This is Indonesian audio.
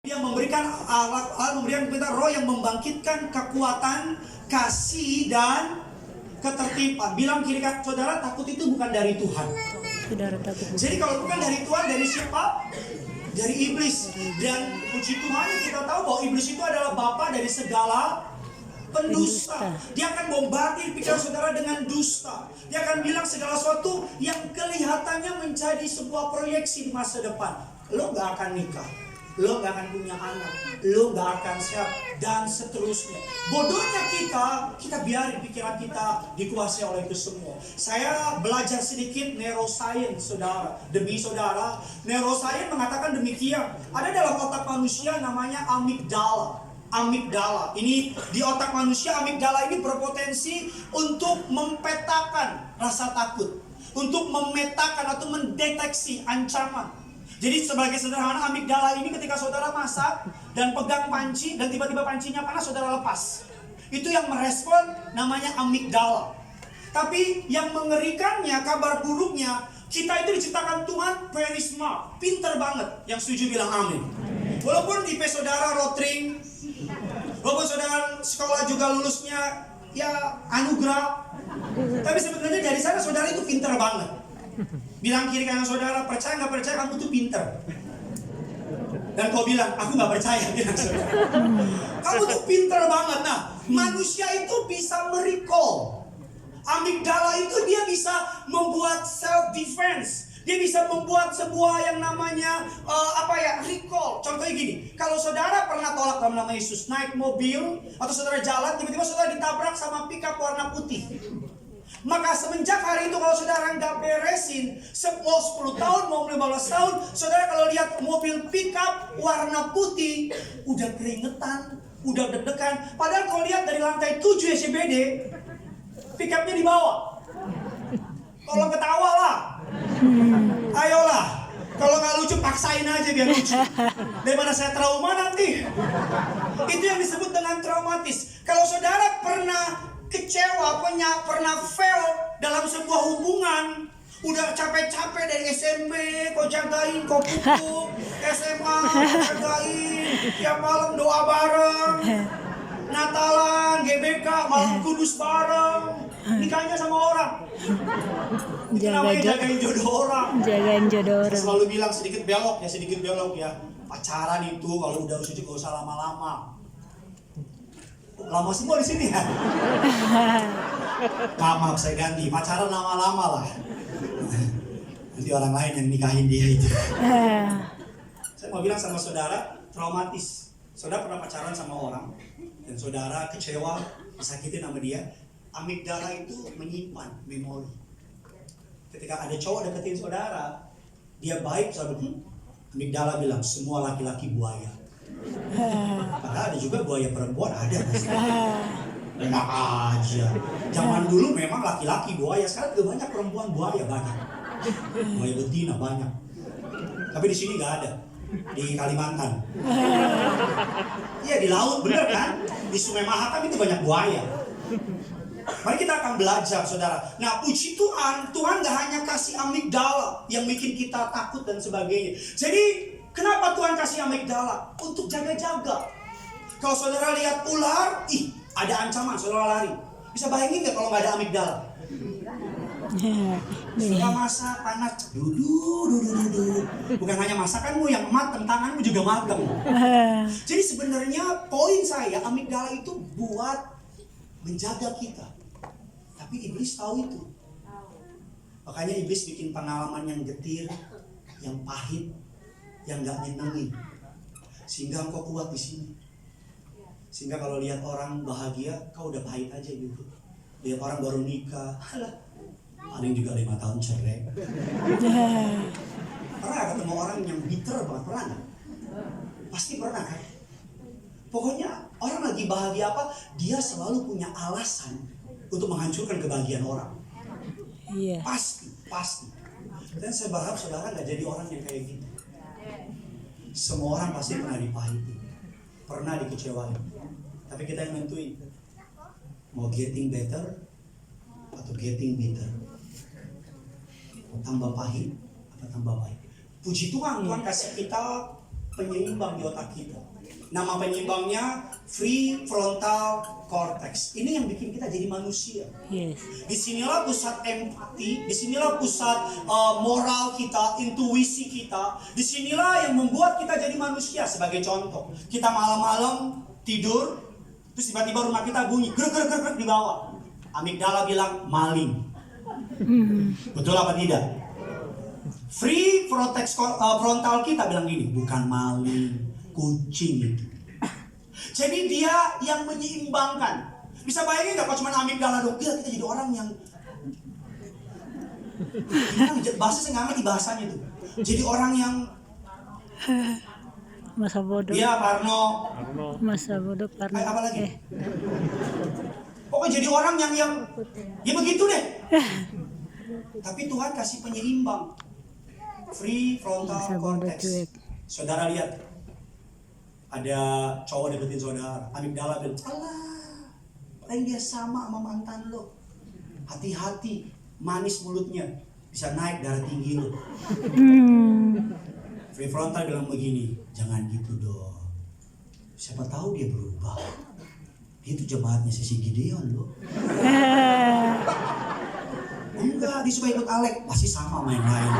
Dia memberikan Allah memberikan kita roh yang membangkitkan kekuatan, kasih dan ketertiban. Bilang kiri kanan saudara, takut itu bukan dari Tuhan. Jadi kalau bukan dari Tuhan, dari siapa? Dari iblis. Dan puji Tuhan kita tahu bahwa iblis itu adalah bapa dari segala pendusta. Dia akan bombardir pikiran saudara dengan dusta. Dia akan bilang segala sesuatu yang kelihatannya menjadi sebuah proyeksi di masa depan. Lo gak akan nikah, lo gak akan punya anak, lo gak akan sehat, dan seterusnya. Bodohnya kita biarin pikiran kita dikuasai oleh itu semua. Saya belajar sedikit neuroscience saudara. Demi saudara, neuroscience mengatakan demikian. Ada dalam otak manusia namanya amigdala. Amigdala ini di otak manusia, amigdala ini berpotensi untuk mempetakan rasa takut, untuk memetakan atau mendeteksi ancaman. Jadi sebagai sederhana, amigdala ini ketika saudara masak dan pegang panci dan tiba-tiba pancinya panas, saudara lepas. Itu yang merespon namanya amigdala. Tapi yang mengerikannya, kabar buruknya, kita itu diciptakan Tuhan very smart, pinter banget. Yang setuju bilang amin. Walaupun IP saudara rotring, walaupun saudara sekolah juga lulusnya ya anugerah, tapi sebenarnya dari sana saudara itu pinter banget. Bilang kiri kanan saudara, percaya nggak percaya kamu tuh pinter. Dan kau bilang, aku nggak percaya, bilang saudara. Kamu tuh pinter banget. Nah, manusia itu bisa merecall. Amigdala itu dia bisa membuat self defense. Dia bisa membuat sebuah yang namanya recall. Contohnya gini, kalau saudara pernah tolak dalam nama Yesus, naik mobil atau saudara jalan, tiba-tiba saudara ditabrak sama pickup warna putih. Maka semenjak hari itu kalau saudara nggak beresin, mau 10 tahun, mau 15 tahun, saudara kalau lihat mobil pickup warna putih, udah keringetan, udah deg-degan. Padahal kalau lihat dari lantai 7 SCBD, pickupnya di bawah. Tolong ketawa lah. Ayolah. Kalau nggak lucu, paksain aja biar lucu. Daripada saya trauma nanti. Itu yang disebut dengan traumatis. Kalau saudara pernah kecewa, pernah fail dalam sebuah hubungan, udah capek-capek dari SMP, kau jagain, kau pupuk, SMA, kau jagain, tiap malam doa bareng, Natalan, GBK, malam kudus bareng, nikahnya sama orang. Itu namanya jagain jodoh orang. Jagain jodoh orang. Selalu bilang sedikit belok ya. Pacaran itu kalau udah usia gak usah lama-lama. Lama semua di sini ya. Maaf saya ganti, pacaran lama-lama lah. Nanti orang lain yang nikahin dia itu. Saya mau bilang sama saudara, traumatis. Saudara pernah pacaran sama orang dan saudara kecewa, disakitin sama dia. Amigdala itu menyimpan memori. Ketika ada cowok deketin saudara, dia baik, saudara amigdala bilang semua laki-laki buaya. Padahal ada juga buaya perempuan, ada. Enak aja. Zaman dulu memang laki-laki buaya, sekarang juga banyak perempuan buaya, banyak. Buaya betina banyak. Tapi di sini nggak ada, di Kalimantan. Iya di laut, bener kan? Di Sungai Mahakam itu banyak buaya. Mari kita akan belajar, saudara. Nah, puji Tuhan, Tuhan nggak hanya kasih amigdala yang bikin kita takut dan sebagainya. Jadi kenapa Tuhan kasih amigdala? Untuk jaga-jaga. Kalau saudara lihat ular, ada ancaman, saudara lari. Bisa bayangin nggak kalau nggak ada amigdala? Sudah masak, panas, dudu. Bukan hanya masakanmu yang matang, tanganmu juga matang. Jadi sebenarnya poin saya, amigdala itu buat menjaga kita. Tapi iblis tahu itu. Makanya iblis bikin pengalaman yang getir, yang pahit, yang gak nyenengin, sehingga engkau kuat di sini. Sehingga kalau lihat orang bahagia, kau udah pahit aja gitu. Lihat orang baru nikah, ada yang juga 5 tahun cerai. Pernah ketemu orang yang bitter banget, pernah gak? Pasti pernah kan? Pokoknya orang lagi bahagia apa, dia selalu punya alasan untuk menghancurkan kebahagiaan orang. Iya. Pasti. Dan saya berharap saudara gak jadi orang yang kayak gitu. Semua orang pasti pernah dipahiti, pernah dikecewain. Tapi kita yang nentuin, mau getting better atau getting bitter. Mau tambah pahit atau tambah baik. Puji Tuhan, Tuhan kasih kita penyeimbang di otak kita. Nama penyeimbangnya prefrontal cortex. Ini yang bikin kita jadi manusia. Yes. Disinilah pusat empati, disinilah pusat moral kita, intuisi kita. Disinilah yang membuat kita jadi manusia. Sebagai contoh, kita malam-malam tidur, terus tiba-tiba rumah kita bunyi, grek di bawah. Amigdala bilang maling. Betul apa tidak? Frontal kita bilang gini, bukan maling, kucing itu. Jadi dia yang menyeimbangkan. Bisa bayangin nggak kalau cuma amigdala dong? Gila, kita jadi orang yang bahasa saya nggak ngerti bahasanya itu. Jadi orang yang Masa bodoh. Iya, Parno. Masa bodoh Parno. Apa lagi? Pokoknya jadi orang yang ya begitu deh. Tapi Tuhan kasih penyeimbang. Prefrontal Masa bodoh cortex. cuek. Saudara lihat, ada cowok deketin saudara, amigdala bilang, alah, paling dia sama mantan lo. Hati-hati, manis mulutnya, bisa naik darah tinggi lo. Prefrontal bilang begini, jangan gitu dong. Siapa tahu dia berubah. Dia itu jemaatnya si Gideon lo. Enggak, dia suka ikut Alek, pasti sama main-main.